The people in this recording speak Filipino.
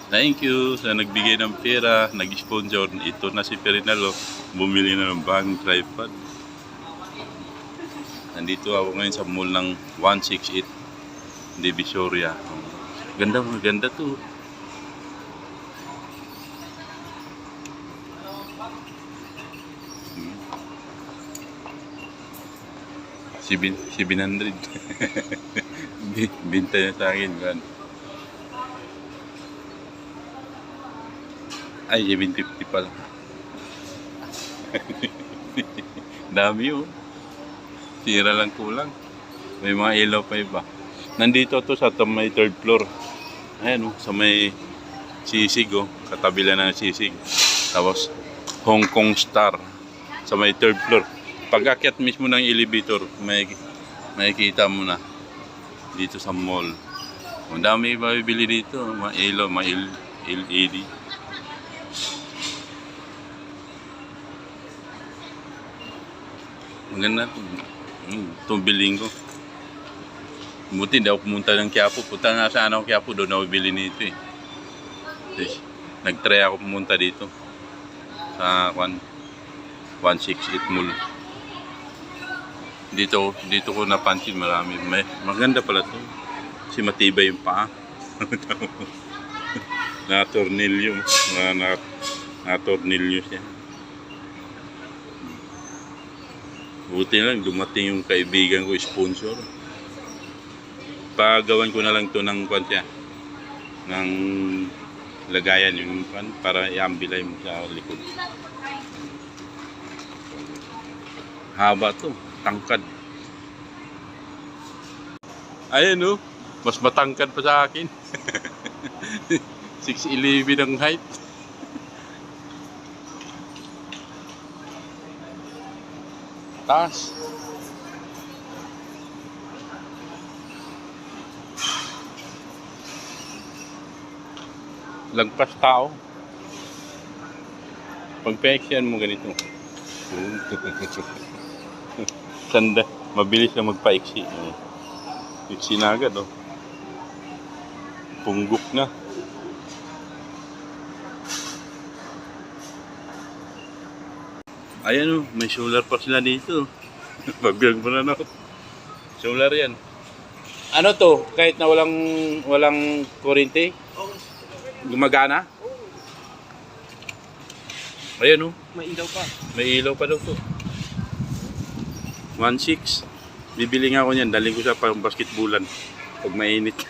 Thank you sa nagbigay ng pera, nag-sponsor. Ito na si Perinalo, bumili na ng bagong tripod. Nandito ako ngayon sa mall ng 168 Divisoria. Ganda to. $700. Binta niya sa akin. Ay, $750 pala. Dami oh. Sira lang kulang. May mga ilaw pa iba. Nandito to sa may third floor. Ayan oh, sa may sisig oh. Katabi lang ng sisig. Tapos Hong Kong Star sa may third floor. Pag-akyat mismo ng elevator, makikita mo na dito sa mall. Ang dami mabibili dito, mga ilaw, mga LED. Maganda ito. Itong biling ko. Buti hindi ako pumunta ng Quiapo. Punta nga sana ako Quiapo, doon ako bili nito eh. Nag-try ako pumunta dito sa 168 Mall. Dito ko napansin marami. Maganda pala ito. Kasi matibay yung paa. Na-tornilyo. Na-tornilyo siya. Buti lang, dumating yung kaibigan ko, sponsor. Pagawan ko na lang to ng kanya. Ng lagayan yung para i-ambilay mo sa likod. Haba to. Tangkad. Ayan oh, mas matangkad pa sa akin. 6'11" ang height. Taas. Lagpas tao. Pag peksyan mo ganito. Sanda, mabilis na magpaiksi. Iksi na agad, oh. Punggok na. Ayan, oh, may solar pa sila dito. Pagbilang mo na ako. Solar yan. Ano to? Kahit na walang kuryente? Gumagana? Ayan, oh. May ilaw pa. May ilaw pa daw to. 1.6. Bibili nga ako niyan, daling ko sa pang basketballan pag mainit.